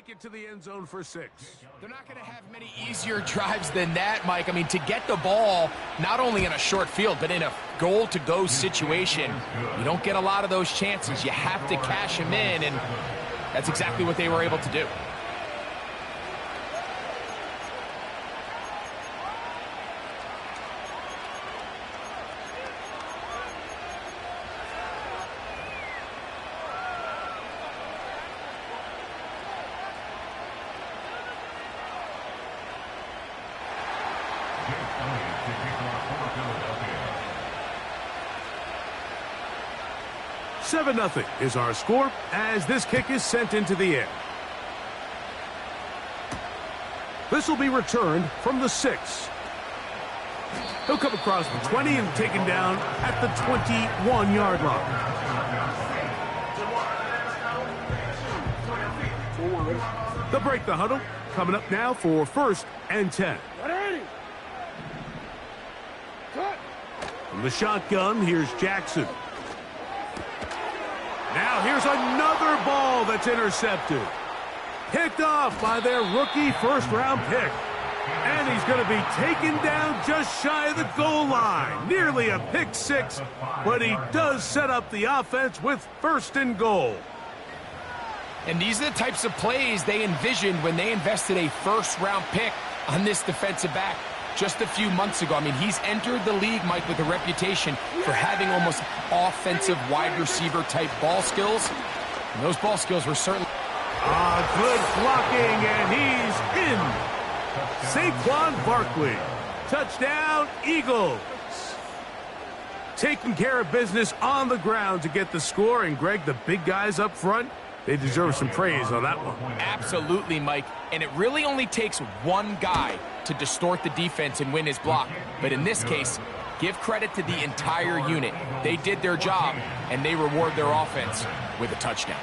make it to the end zone for 6. They're not going to have many easier drives than that, Mike. I mean, to get the ball, not only in a short field, but in a goal-to-go situation, you don't get a lot of those chances. You have to cash them in, and that's exactly what they were able to do. Seven 0 is our score as this kick is sent into the air. This will be returned from the 6. He'll come across the 20 and taken down at the 21-yard line. They'll break the huddle. Coming up now for 1st and 10. From the shotgun, here's Jackson. Now here's another ball that's intercepted. Picked off by their rookie first-round pick. And he's going to be taken down just shy of the goal line. Nearly a pick 6, but he does set up the offense with 1st and goal. And these are the types of plays they envisioned when they invested a first-round pick on this defensive back just a few months ago. I mean, he's entered the league, Mike, with a reputation for having almost offensive wide receiver type ball skills. And those ball skills were certainly... Good blocking, and he's in. Saquon Barkley. Touchdown, Eagles. Taking care of business on the ground to get the score. And, Greg, the big guys up front, they deserve some praise on that one. Absolutely, Mike. And it really only takes one guy to distort the defense and win his block. But in this case, give credit to the entire unit. They did their job, and they reward their offense with a touchdown.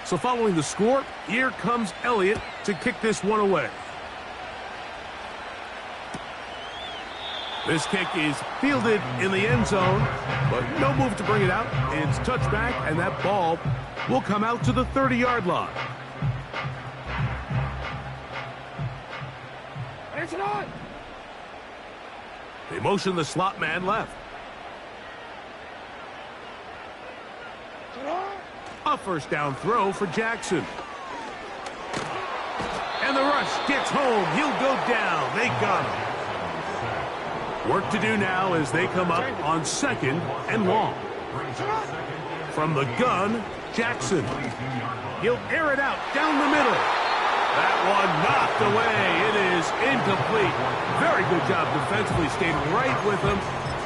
So following the score, here comes Elliott to kick this one away. This kick is fielded in the end zone, but no move to bring it out. It's touchback, and that ball will come out to the 30-yard line. They motion the slot man left. A first down throw for Jackson. And the rush gets home. He'll go down. They got him. Work to do now as they come up on 2nd and long. From the gun, Jackson. He'll air it out down the middle. That one knocked away. It is incomplete. Very good job defensively. Stayed right with him.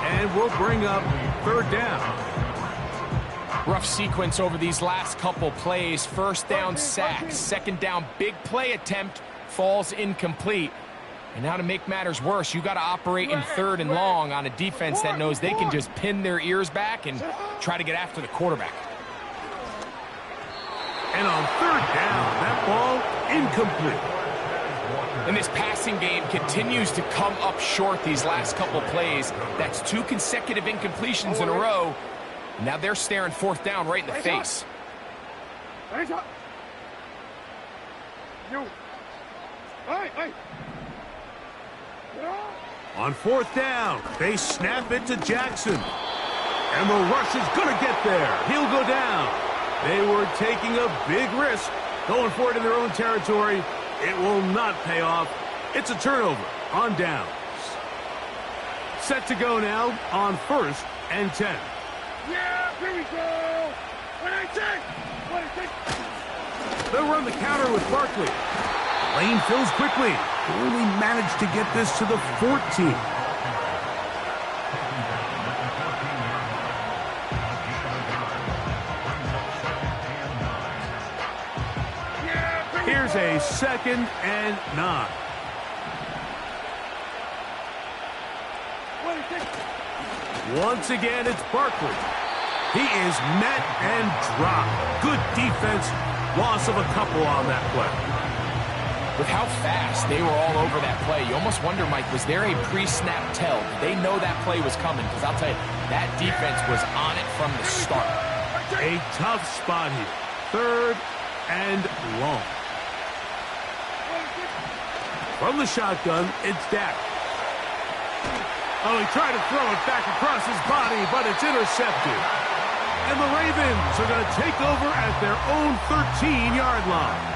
And we'll bring up 3rd down. Rough sequence over these last couple plays. 1st down sack. 2nd down big play attempt falls incomplete. And now to make matters worse, you got to operate in 3rd and long on a defense that knows they can just pin their ears back and try to get after the quarterback. And on 3rd down, that ball incomplete. And this passing game continues to come up short these last couple plays. That's 2 consecutive incompletions in a row. Now they're staring 4th down right in the face. On 4th down, they snap it to Jackson. And the rush is going to get there. He'll go down. They were taking a big risk, going for it in their own territory. It will not pay off. It's a turnover on downs. Set to go now on 1st and 10. Yeah, here we go. What I say? They'll run the counter with Barkley. Lane fills quickly. Only managed to get this to the 14. Here's a 2nd and 9. Once again, it's Barkley. He is met and dropped. Good defense. Loss of a couple on that play. With how fast they were all over that play, you almost wonder, Mike, was there a pre-snap tell? Did they know that play was coming? Because I'll tell you, that defense was on it from the start. A tough spot here. 3rd and long. From the shotgun, it's Dak. Oh, he tried to throw it back across his body, but it's intercepted. And the Ravens are going to take over at their own 13-yard line.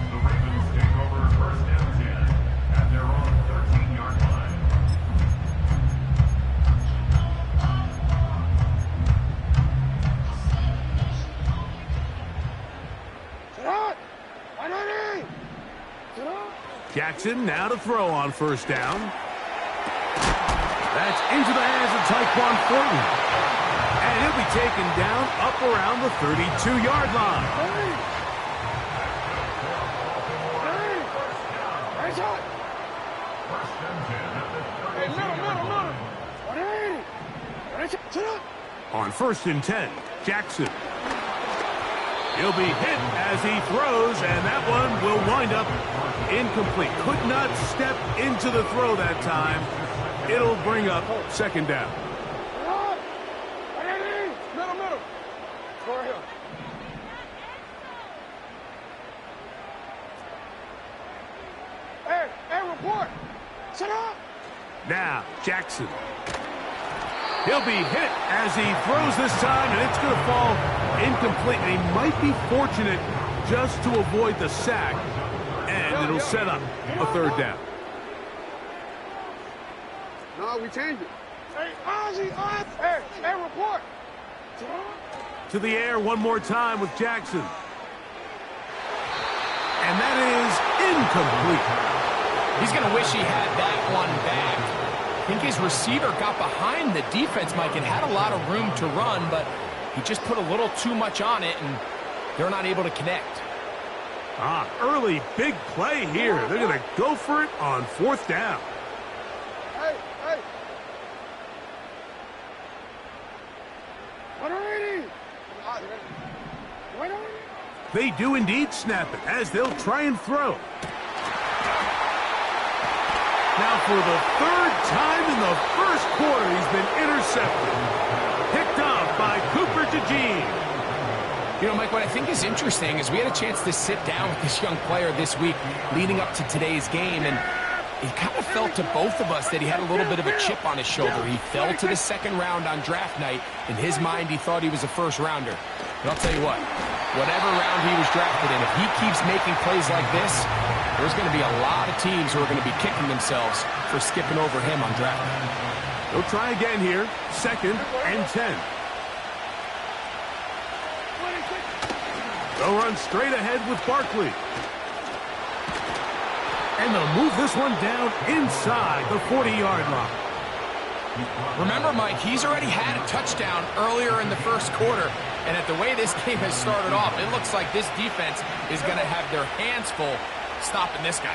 The Ravens take over 1st and 10 at their own 13-yard line. Jackson now to throw on 1st down. That's into the hands of Tyquan Thornton. And he'll be taken down up around the 32-yard line. On 1st and 10, Jackson. He'll be hit as he throws, and that one will wind up incomplete. Could not step into the throw that time. It'll bring up 2nd down. Hey, report. Sit up. Now, Jackson. He'll be hit as he throws this time, and it's going to fall incomplete. And he might be fortunate just to avoid the sack, and it'll set up a 3rd down. No, we changed it. Hey, Ozzy, hey, report. To the air one more time with Jackson. And that is incomplete. He's going to wish he had that one back. I think his receiver got behind the defense, Mike, and had a lot of room to run, but he just put a little too much on it, and they're not able to connect. Early big play here. They're going to go for it on 4th down. Hey. They do indeed snap it as they'll try and throw. Now for the 3rd time in the 1st quarter, he's been intercepted. Picked off by Cooper DeJean. You know, Mike, what I think is interesting is we had a chance to sit down with this young player this week leading up to today's game, and it kind of felt to both of us that he had a little bit of a chip on his shoulder. He fell to the 2nd round on draft night. In his mind, he thought he was a 1st rounder. But I'll tell you what, whatever round he was drafted in, if he keeps making plays like this, there's going to be a lot of teams who are going to be kicking themselves for skipping over him on draft night. They'll try again here, 2nd and 10. They'll run straight ahead with Barkley. And they'll move this one down inside the 40-yard line. Remember, Mike, he's already had a touchdown earlier in the 1st quarter, and at the way this game has started off, it looks like this defense is going to have their hands full stopping this guy.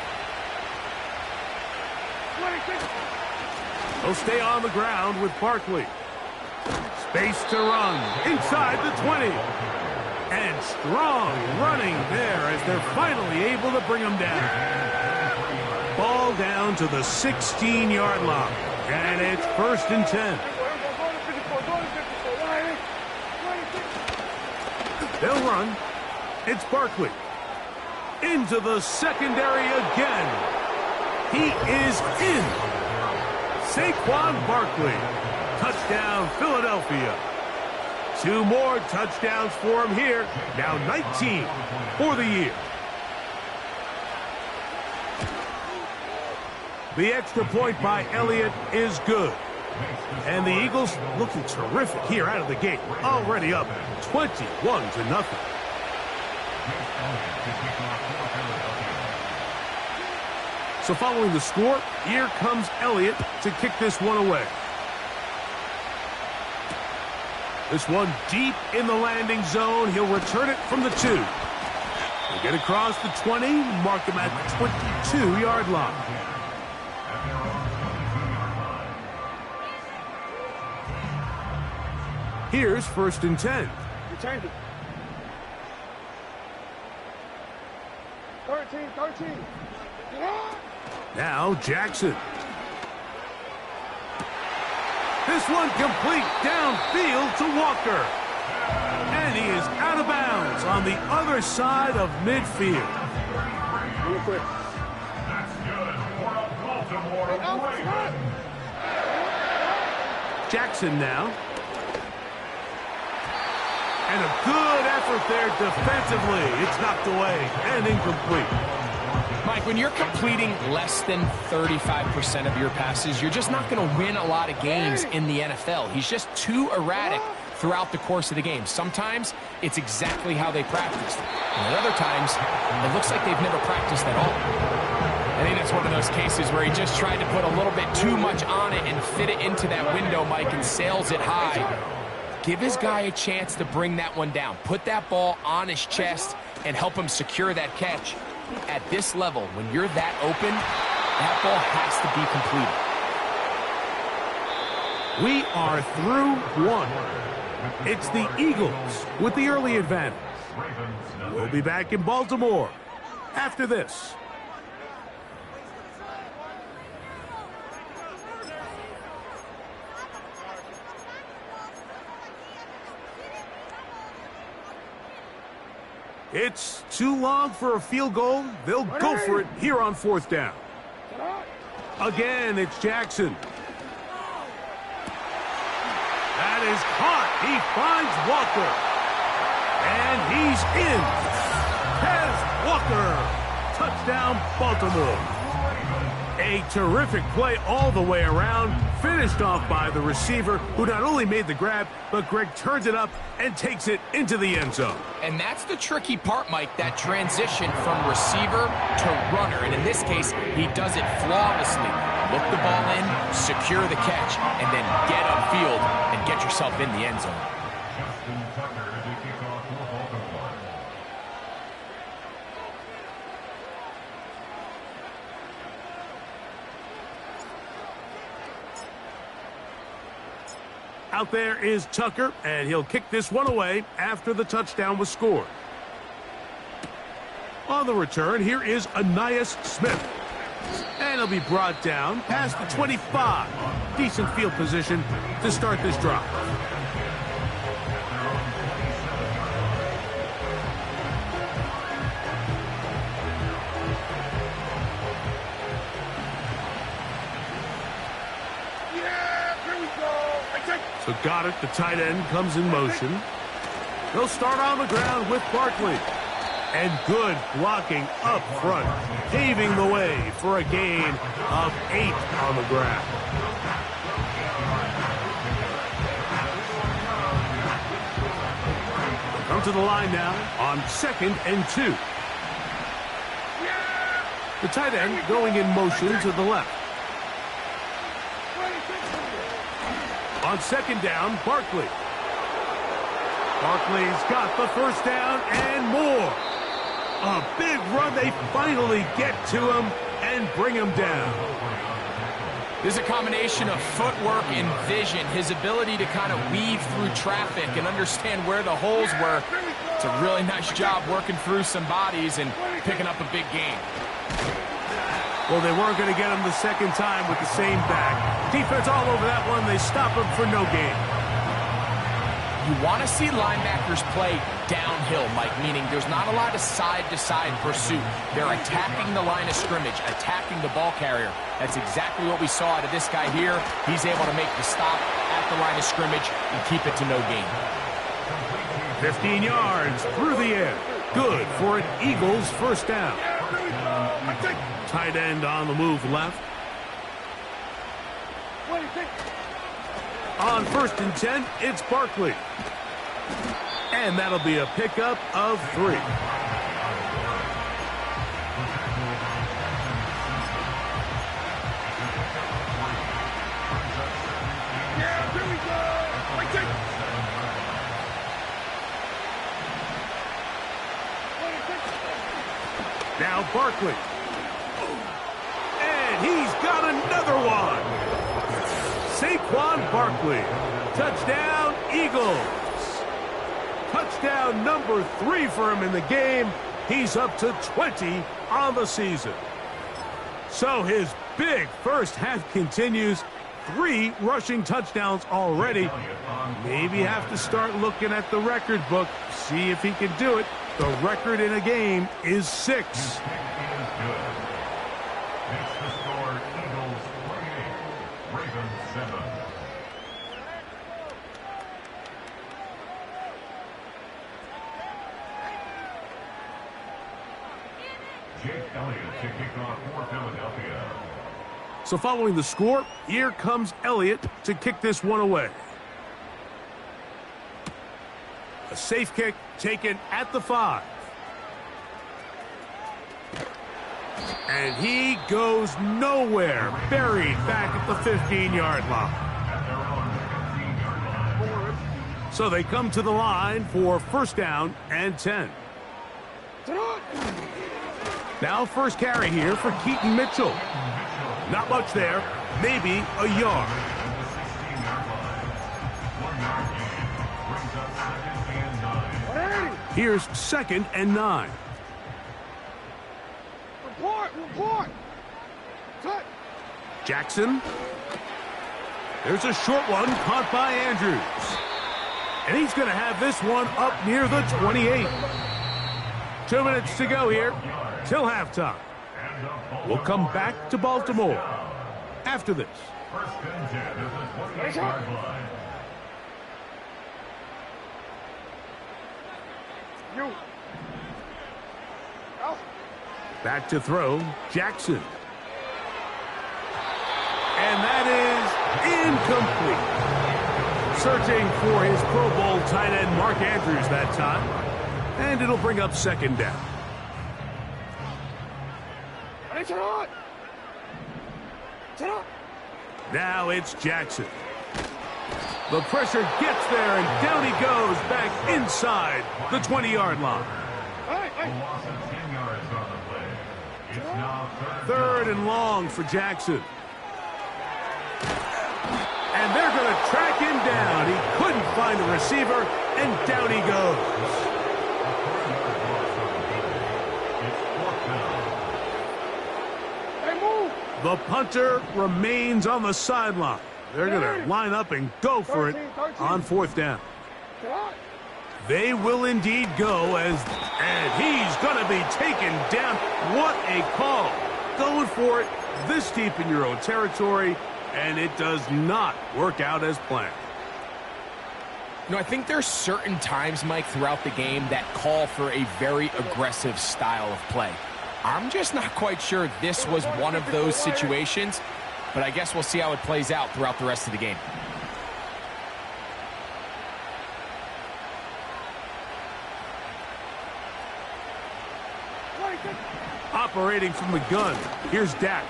They'll stay on the ground with Barkley. Space to run inside the 20. And strong running there as they're finally able to bring him down. Ball down to the 16-yard line. And it's 1st and 10. They'll run. It's Barkley. Into the secondary again. He is in. Saquon Barkley. Touchdown, Philadelphia. 2 more touchdowns for him here. Now 19 for the year. The extra point by Elliott is good. And the Eagles looking terrific here out of the gate. Already up 21-0. So following the score, here comes Elliott to kick this one away. This one deep in the landing zone. He'll return it from the 2. He'll get across the 20, mark him at the 22-yard line. Here's 1st and 10. 13. Now Jackson. This one complete downfield to Walker. And he is out of bounds on the other side of midfield. That's good for a Baltimore Ravens. Jackson now. And a good effort there defensively. It's knocked away and incomplete. Mike, when you're completing less than 35% of your passes, you're just not going to win a lot of games in the NFL. He's just too erratic throughout the course of the game. Sometimes it's exactly how they practiced. And at other times, it looks like they've never practiced at all. I think that's one of those cases where he just tried to put a little bit too much on it and fit it into that window, Mike, and sails it high. Give his guy a chance to bring that one down. Put that ball on his chest and help him secure that catch. At this level, when you're that open, that ball has to be completed. We are through one. It's the Eagles with the early advantage. We'll be back in Baltimore after this. It's too long for a field goal. They'll go for it here on 4th down. Again, it's Jackson. That is caught. He finds Walker. And he's in. Kez Walker. Touchdown, Baltimore. A terrific play all the way around. Finished off by the receiver, who not only made the grab, but Greg turns it up and takes it into the end zone. And that's the tricky part, Mike, that transition from receiver to runner. And in this case, he does it flawlessly. Look the ball in, secure the catch, and then get upfield and get yourself in the end zone. Justin Tucker to kick off for Baltimore. Out there is Tucker, and he'll kick this one away after the touchdown was scored. On the return, here is Ainias Smith. And he'll be brought down past the 25. Decent field position to start this drive. So Goddard, the tight end, comes in motion. They'll start on the ground with Barkley. And good blocking up front, paving the way for a gain of 8 on the ground. Come to the line now on 2nd and 2. The tight end going in motion to the left. On 2nd down, Barkley. Barkley's got the 1st down and more. A big run. They finally get to him and bring him down. There's a combination of footwork and vision, his ability to kind of weave through traffic and understand where the holes were. It's a really nice job working through some bodies and picking up a big gain. Well, they weren't going to get him the second time with the same back. Defense all over that one. They stop him for no gain. You want to see linebackers play downhill, Mike, meaning there's not a lot of side-to-side pursuit. They're attacking the line of scrimmage, attacking the ball carrier. That's exactly what we saw out of this guy here. He's able to make the stop at the line of scrimmage and keep it to no gain. 15 yards through the air. Good for an Eagles 1st down. Tight end on the move left. On 1st and 10, it's Barkley. And that'll be a pickup of 3. Now Barkley. And he's got another one. Saquon Barkley. Touchdown, Eagles. Touchdown number 3 for him in the game. He's up to 20 on the season. So his big first half continues. 3 rushing touchdowns already. Maybe have to start looking at the record book, see if he can do it. The record in a game is 6. Makes the score Eagles 28, Ravens 7. Jake Elliott to kick off for Philadelphia. So following the score, here comes Elliott to kick this one away. A safe kick taken at the 5. And he goes nowhere, buried back at the 15-yard line. So they come to the line for first down and 10. Now first carry here for Keaton Mitchell. Not much there, maybe a yard. Here's 2nd and 9. Report. Cut. Jackson. There's a short one caught by Andrews. And he's going to have this one up near the 28. 2 minutes to go here till halftime. We'll come back to Baltimore after this. First and 10 is the 28-yard line. You. Out. Back to throw, Jackson. And that is incomplete. Searching for his Pro Bowl tight end Mark Andrews that time. And it'll bring up 2nd down. Now it's Jackson. The pressure gets there, and down he goes back inside the 20-yard line. A loss of 10 yards on the play. It's now 3rd and long for Jackson. And they're going to track him down. He couldn't find a receiver, and down he goes. The punter remains on the sideline. They're going to line up and go for it on 4th down. They will indeed go and he's going to be taken down. What a call. Going for it this deep in your own territory, and it does not work out as planned. You know, I think there's certain times, Mike, throughout the game that call for a very aggressive style of play. I'm just not quite sure this was one of those situations, but I guess we'll see how it plays out throughout the rest of the game. Operating from the gun, here's Dak.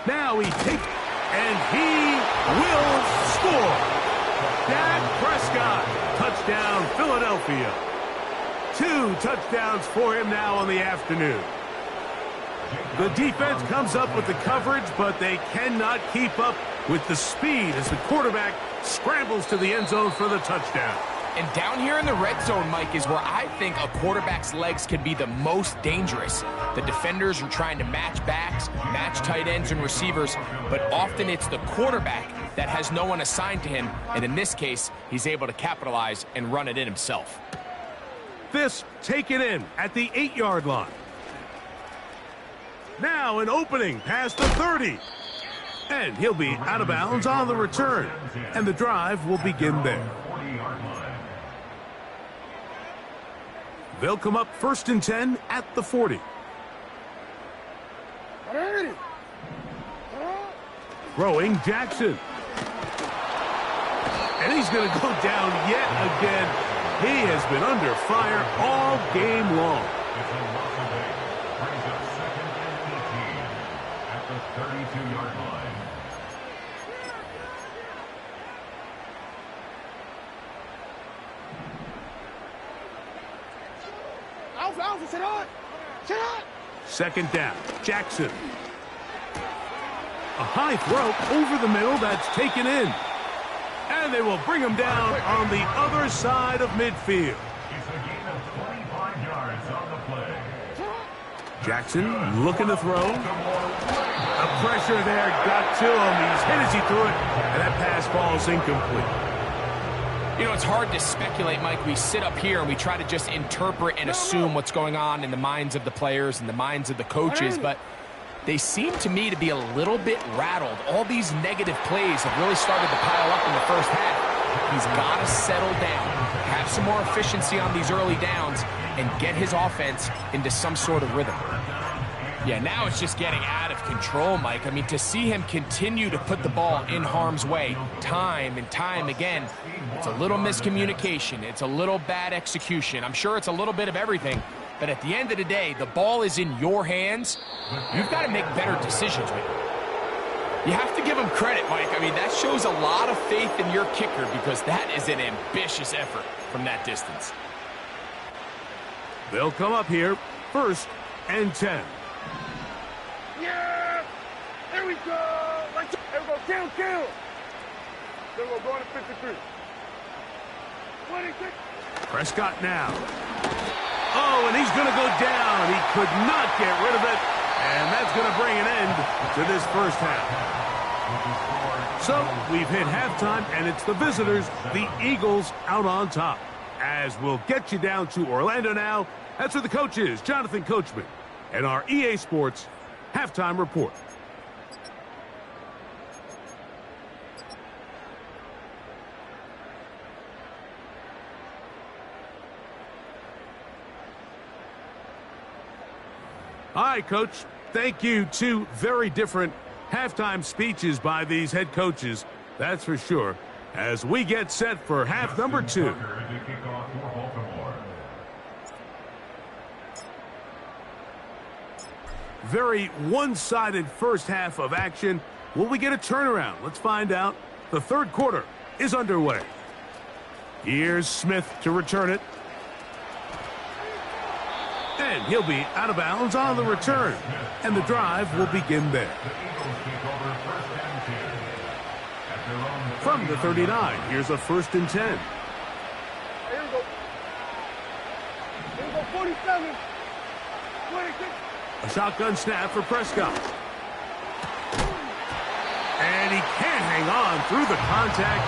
Now he takes, and he will score. Dak Prescott, touchdown Philadelphia. 2 touchdowns for him now on the afternoon. The defense comes up with the coverage, but they cannot keep up with the speed as the quarterback scrambles to the end zone for the touchdown. And down here in the red zone, Mike, is where I think a quarterback's legs can be the most dangerous. The defenders are trying to match backs, match tight ends and receivers, but often it's the quarterback that has no one assigned to him, and in this case, he's able to capitalize and run it in himself. This taken in at the 8-yard line. Now an opening past the 30. And he'll be out of bounds on the return. And the drive will begin there. They'll come up 1st and 10 at the 40. Throwing Jackson. And he's going to go down yet again. He has been under fire all game long. Brings up 2nd and 18 at the 32-yard line. Alpha, sit on. 2nd down, Jackson. A high throw over the middle that's taken in. And they will bring him down on the other side of midfield. It's a gain of 25 yards on the play. Jackson looking to throw. The pressure there got to him. He's hit as he threw it, and that pass falls incomplete. You know, it's hard to speculate, Mike. We sit up here and we try to just interpret and assume what's going on in the minds of the players and the minds of the coaches, but they seem to me to be a little bit rattled. All these negative plays have really started to pile up in the first half. He's got to settle down, have some more efficiency on these early downs, and get his offense into some sort of rhythm. Yeah, now it's just getting out of control, Mike. I mean, to see him continue to put the ball in harm's way time and time again, it's a little miscommunication. It's a little bad execution. I'm sure it's a little bit of everything, but at the end of the day, the ball is in your hands. You've got to make better decisions with it. You have to give him credit, Mike. I mean, that shows a lot of faith in your kicker because that is an ambitious effort from that distance. They'll come up here, 1st and 10. Yeah! There we go! Right there we go. Kill! There we go. Going to 53. 26. Prescott now. Oh, and he's going to go down. He could not get rid of it. And that's going to bring an end to this first half. So we've hit halftime, and it's the visitors, the Eagles, out on top. As we'll get you down to Orlando now. That's where the coach is, Jonathan Coachman, and our EA Sports halftime report. All right, Coach. Thank you. 2 very different halftime speeches by these head coaches, that's for sure, as we get set for half number 2. Very one-sided first half of action. Will we get a turnaround? Let's find out. The third quarter is underway. Here's Smith to return it. And he'll be out of bounds on the return. And the drive will begin there. From the 39, here's a 1st and 10. Here we go. Here we go, 47. 26. A shotgun snap for Prescott. And he can't hang on through the contact.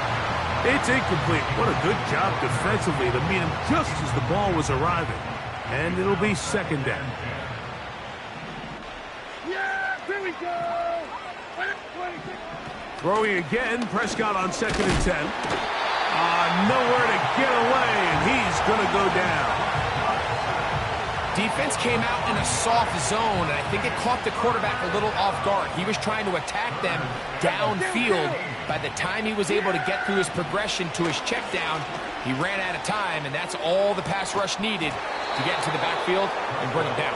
It's incomplete. What a good job defensively to meet him just as the ball was arriving. And it'll be 2nd down. Yeah, here we go. 26. Throwing again, Prescott on 2nd and 10. Nowhere to get away, and he's going to go down. Defense came out in a soft zone, and I think it caught the quarterback a little off guard. He was trying to attack them downfield. By the time he was able to get through his progression to his check down, he ran out of time, and that's all the pass rush needed to get into the backfield and bring him down.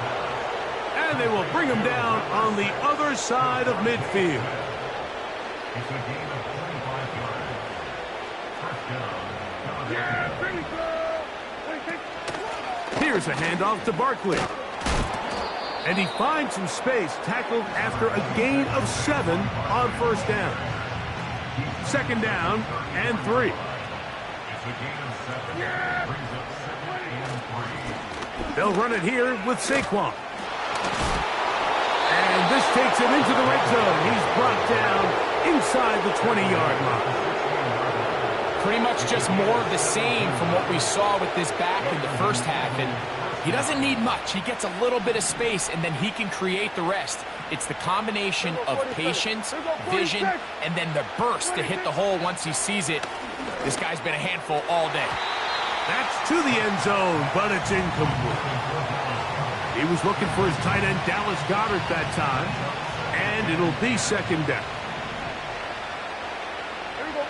And they will bring him down on the other side of midfield. It's a gain of 25 yards. First down. Yeah, here we go. 26. Here's a handoff to Barkley. And he finds some space, tackled after a gain of 7 on 1st down. 2nd down and 3. It's a gain of 7. Yeah. Brings up 2nd and 3. They'll run it here with Saquon. And this takes him into the red zone. He's brought down inside the 20-yard line. Pretty much just more of the same from what we saw with this back in the first half. And he doesn't need much. He gets a little bit of space, and then he can create the rest. It's the combination of patience, vision, and then the burst to hit the hole once he sees it. This guy's been a handful all day. That's to the end zone, but it's incomplete. He was looking for his tight end, Dallas Goedert, that time. And it'll be 2nd down. Here we go.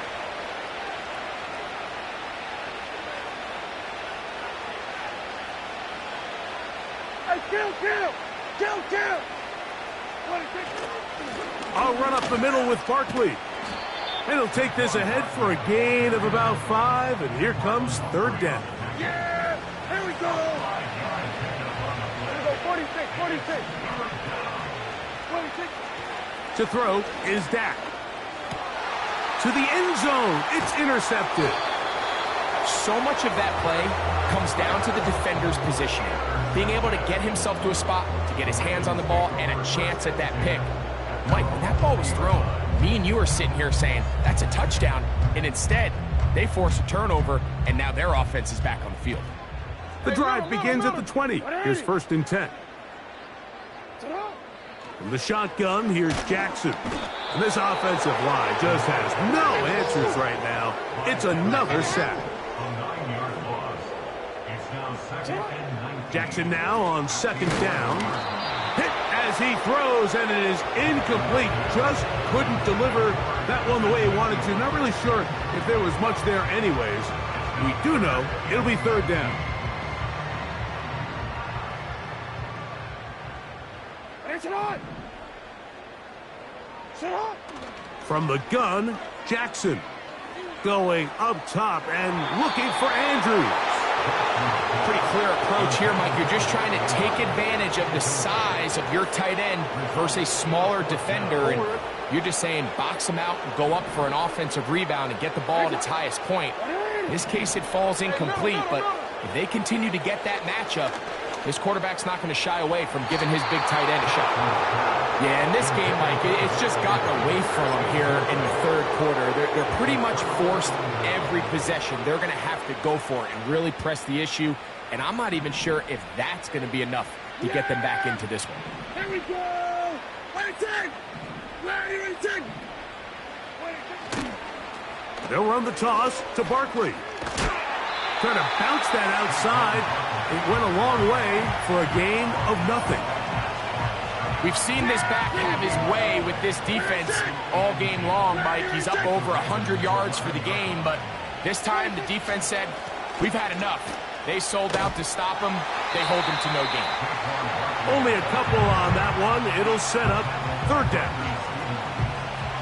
Hey, kill! 26. I'll run up the middle with Barkley. And he'll take this ahead for a gain of about 5, and here comes 3rd down. Yeah, here we go. Here we go, 46. 26. To throw is Dak. To the end zone. It's intercepted. So much of that play comes down to the defender's positioning, being able to get himself to a spot, to get his hands on the ball, and a chance at that pick. Mike, when that ball was thrown, me and you are sitting here saying, that's a touchdown, and instead, they force a turnover, and now their offense is back on the field. The drive begins at the 20. Here's 1st and 10. From the shotgun, here's Jackson. And this offensive line just has no answers right now. It's another sack. Jackson now on 2nd down. Hit as he throws, and it is incomplete. Just couldn't deliver that one the way he wanted to. Not really sure if there was much there anyways. We do know it'll be 3rd down. From the gun, Jackson going up top and looking for Andrews. Pretty clear approach here, Mike. You're just trying to take advantage of the size of your tight end versus a smaller defender, and you're just saying box him out and go up for an offensive rebound and get the ball at its highest point. In this case, it falls incomplete, but if they continue to get that matchup, this quarterback's not going to shy away from giving his big tight end a shot. Yeah, in this game, Mike, it's just gotten away from them here in the 3rd quarter. They're pretty much forced every possession. They're going to have to go for it and really press the issue, and I'm not even sure if that's going to be enough to get them back into this one. Here we go! They'll run the toss to Barkley. Trying to bounce that outside. It went a long way for a gain of nothing. We've seen this back have his way with this defense all game long, Mike. He's up over 100 yards for the game, but this time the defense said, we've had enough. They sold out to stop him. They hold him to no gain. Only a couple on that one. It'll set up 3rd down.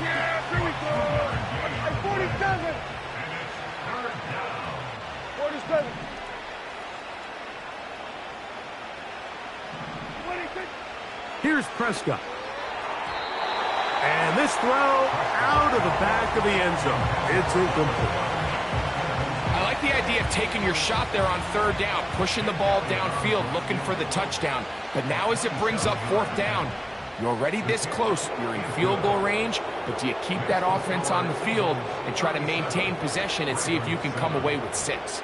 Yeah, here we go. 47. 47. 26. Here's Prescott. And this throw out of the back of the end zone. It's incomplete. I like the idea of taking your shot there on 3rd down, pushing the ball downfield, looking for the touchdown. But now as it brings up 4th down, you're already this close. You're in field goal range, but do you keep that offense on the field and try to maintain possession and see if you can come away with 6?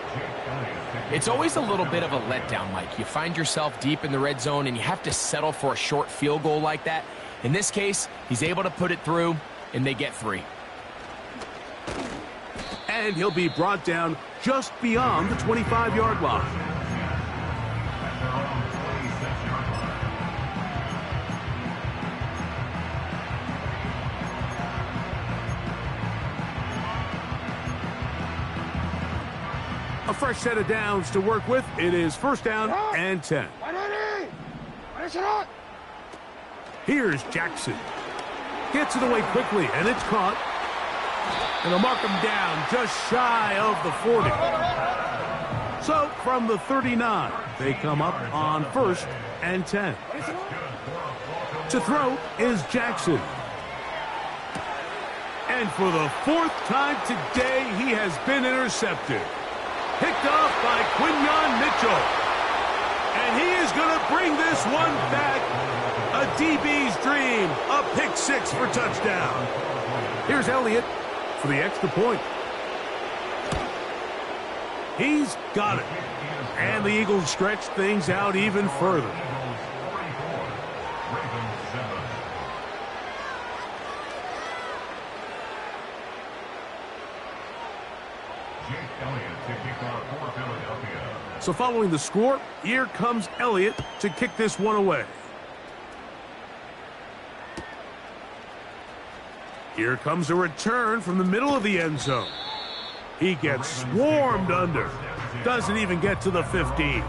It's always a little bit of a letdown, Mike. You find yourself deep in the red zone and you have to settle for a short field goal like that. In this case, he's able to put it through, and they get 3. And he'll be brought down just beyond the 25-yard line. A fresh set of downs to work with. It is 1st down and 10. Here's Jackson. Gets it away quickly, and it's caught. And they'll mark him down just shy of the 40. So from the 39, they come up on 1st and 10. To throw is Jackson. And for the 4th time today, he has been intercepted. Picked off by Quinyon Mitchell. And he is going to bring this one back. A DB's dream. A pick 6 for touchdown. Here's Elliott for the extra point. He's got it. And the Eagles stretch things out even further. So following the score, here comes Elliott to kick this one away. Here comes a return from the middle of the end zone. He gets swarmed under. Doesn't even get to the 15.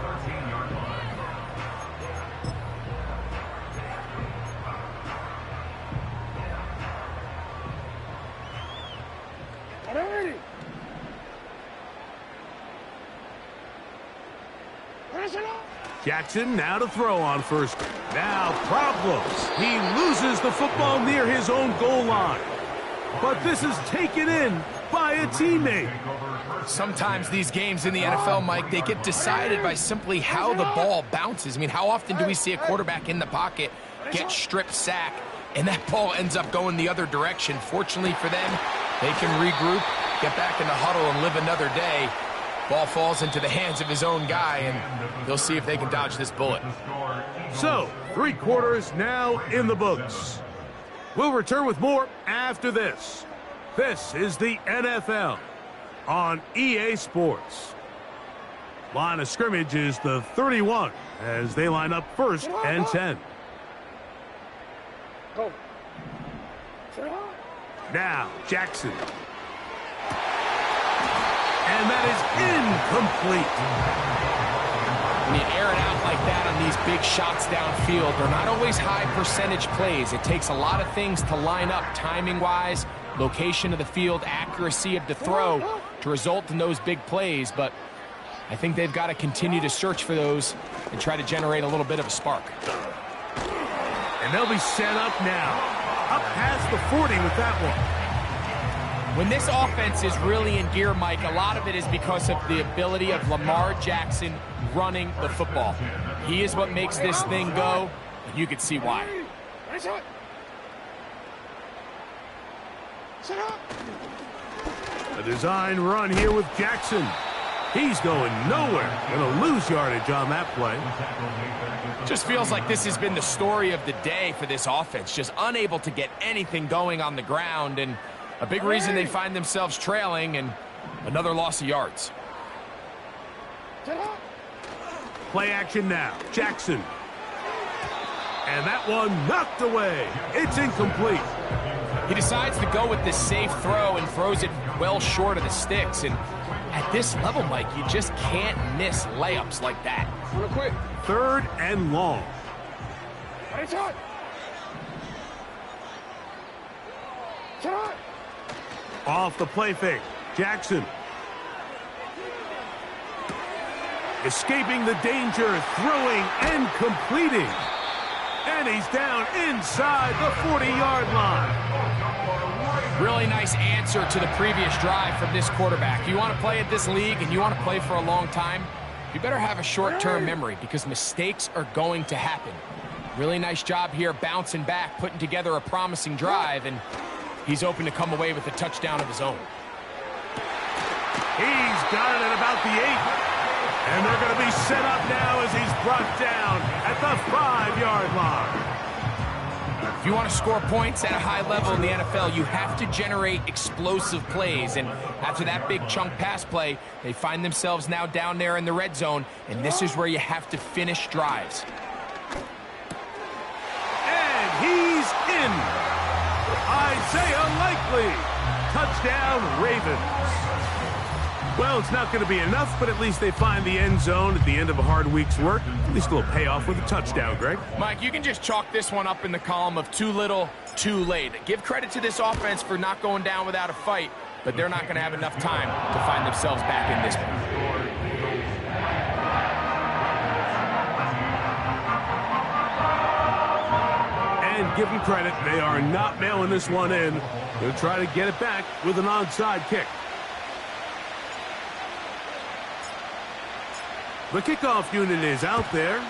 Jackson now to throw on 1st. Now problems. He loses the football near his own goal line. but this is taken in by a teammate. Sometimes these games in the NFL, Mike, they get decided by simply how the ball bounces. I mean, how often do we see a quarterback in the pocket get strip sack, and that ball ends up going the other direction? Fortunately for them, they can regroup, get back in the huddle, and live another day. Ball falls into the hands of his own guy, and they'll see if they can dodge this bullet. So, 3 quarters now in the books. We'll return with more after this. This is the NFL on EA Sports. Line of scrimmage is the 31 as they line up 1st and 10. Go. Now, Jackson. And that is incomplete. When you air it out like that on these big shots downfield, they're not always high percentage plays. It takes a lot of things to line up timing-wise, location of the field, accuracy of the throw to result in those big plays. But I think they've got to continue to search for those and try to generate a little bit of a spark. And they'll be set up now. Up past the 40 with that one. When this offense is really in gear, Mike, a lot of it is because of the ability of Lamar Jackson running the football. He is what makes this thing go, and you can see why. A design run here with Jackson. He's going nowhere. Going to lose yardage on that play. Just feels like this has been the story of the day for this offense. Just unable to get anything going on the ground, and a big reason they find themselves trailing, and another loss of yards. Play action now. Jackson. And that one knocked away. It's incomplete. He decides to go with this safe throw and throws it well short of the sticks. And at this level, Mike, you just can't miss layups like that. Real quick. 3rd and long. Off the play fake. Jackson. Escaping the danger, throwing and completing. And he's down inside the 40-yard line. Really nice answer to the previous drive from this quarterback. You want to play at this league and you want to play for a long time, you better have a short-term memory because mistakes are going to happen. Really nice job here bouncing back, putting together a promising drive, and he's open to come away with a touchdown of his own. He's got it at about the 8. And they're going to be set up now as he's brought down at the 5-yard line. If you want to score points at a high level in the NFL, you have to generate explosive plays. And after that big chunk pass play, they find themselves now down there in the red zone. And this is where you have to finish drives. And he's in. Isaiah Likely. Touchdown, Ravens. Well, it's not going to be enough, but at least they find the end zone at the end of a hard week's work. At least a little payoff with a touchdown, Greg. Mike, you can just chalk this one up in the column of too little, too late. Give credit to this offense for not going down without a fight, but they're not going to have enough time to find themselves back in this one. And give them credit, they are not mailing this one in. They'll try to get it back with an onside kick. The kickoff unit is out there,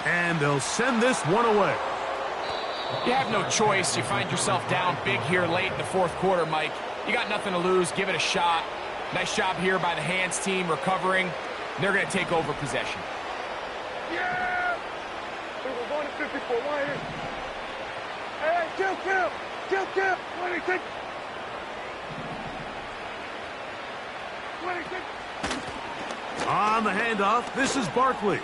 and they'll send this one away. You have no choice. You find yourself down big here late in the 4th quarter, Mike. You got nothing to lose. Give it a shot. Nice job here by the hands team recovering. They're going to take over possession. Yeah! We're going to 54 Lions. Hey, kill! What do you think? On the handoff, this is Barkley.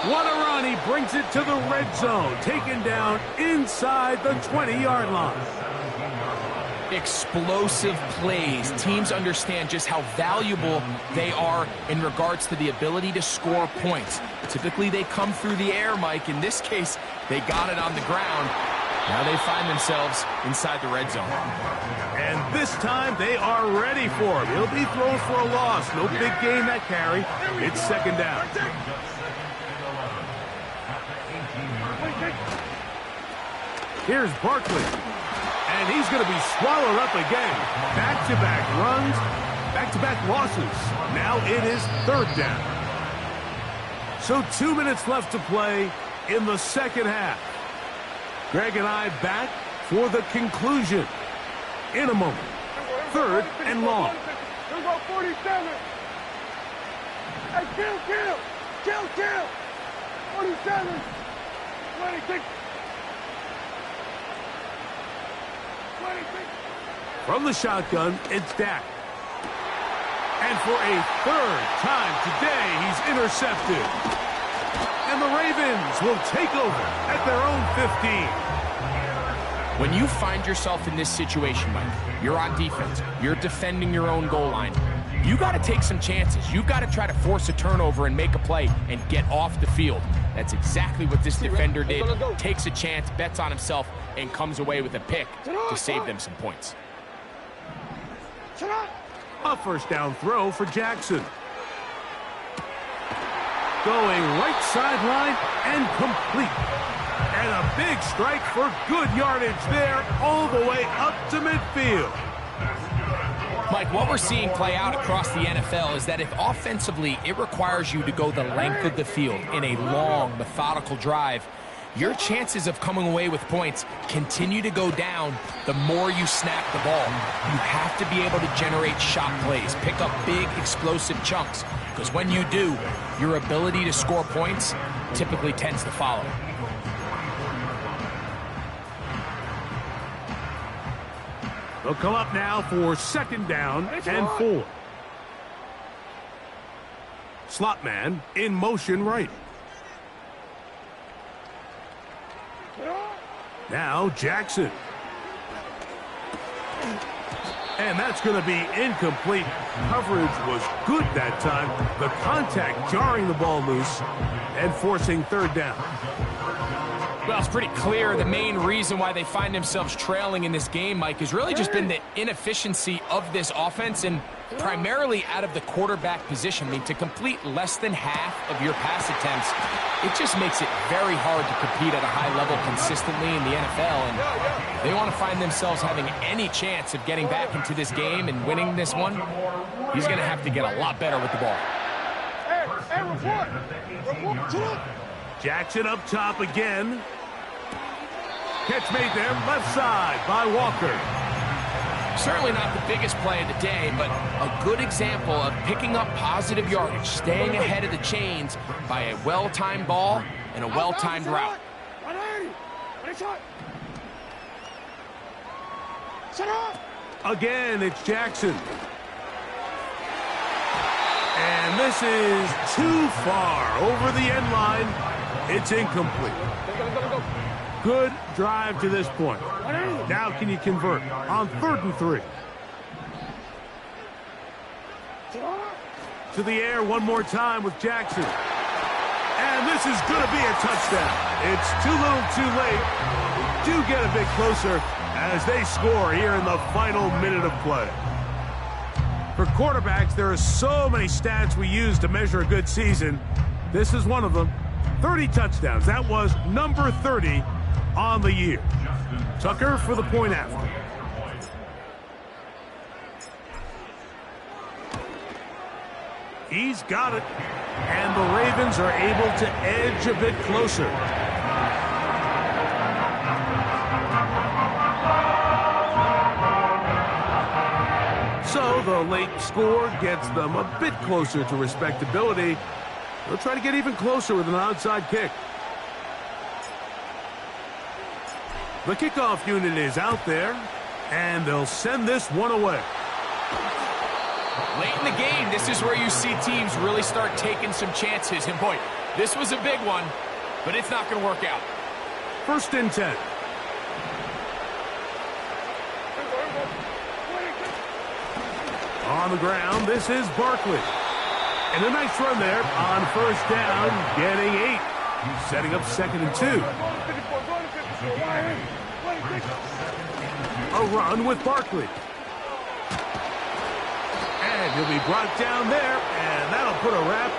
What a run. He brings it to the red zone. Taken down inside the 20-yard line. Explosive plays. Teams understand just how valuable they are in regards to the ability to score points. Typically, they come through the air, Mike. In this case, they got it on the ground. Now they find themselves inside the red zone. And this time they are ready for him. He'll be thrown for a loss. No big gain that carry. It's 2nd down. Here's Barkley. And he's going to be swallowed up again. Back-to-back runs, back-to-back losses. Now it is third down. So 2 minutes left to play in the second half. Greg and I back for the conclusion in a moment. Third and long. Here's about 47. Hey, kill. 47. 26. From the shotgun, it's Dak. And for a third time today, he's intercepted. And the Ravens will take over at their own 15. When you find yourself in this situation, Mike, you're on defense, you're defending your own goal line, you got to take some chances. You've got to try to force a turnover and make a play and get off the field. That's exactly what this defender did. Takes a chance, bets on himself, and comes away with a pick to save them some points. A first down throw for Jackson. Going right sideline and complete. And a big strike for good yardage there all the way up to midfield. Mike, what we're seeing play out across the NFL is that if offensively it requires you to go the length of the field in a long, methodical drive, your chances of coming away with points continue to go down the more you snap the ball. You have to be able to generate shot plays, pick up big, explosive chunks, because when you do, your ability to score points typically tends to follow. They'll come up now for second down and 4. Slot man in motion right. Now Jackson. And that's going to be incomplete. Coverage was good that time. The contact jarring the ball loose and forcing third down. Well, it's pretty clear the main reason why they find themselves trailing in this game, Mike, has really just been the inefficiency of this offense and primarily out of the quarterback position. I mean, to complete less than half of your pass attempts, it just makes it very hard to compete at a high level consistently in the NFL. And if they want to find themselves having any chance of getting back into this game and winning this one, he's going to have to get a lot better with the ball. Hey, report. Jackson up top again. Catch made there, left side by Walker. Certainly not the biggest play of the day, but a good example of picking up positive yardage, staying ahead of the chains by a well-timed ball and a well-timed route. Again, it's Jackson. And this is too far over the end line. It's incomplete. Good drive to this point. Now can you convert on 3rd and 3? To the air one more time with Jackson. And this is going to be a touchdown. It's too little too late. We do get a bit closer as they score here in the final minute of play. For quarterbacks, there are so many stats we use to measure a good season. This is one of them. 30 touchdowns. That was number 30 on the year. Tucker for the point after. He's got it. And the Ravens are able to edge a bit closer. So the late score gets them a bit closer to respectability. They'll try to get even closer with an outside kick. The kickoff unit is out there, and they'll send this one away. Late in the game, this is where you see teams really start taking some chances. And boy, this was a big one, but it's not going to work out. 1st and 10. On the ground, this is Barkley. And a nice run there on 1st down, getting 8. Setting up 2nd and 2. A run with Barkley. And he'll be brought down there, and that'll put a wrap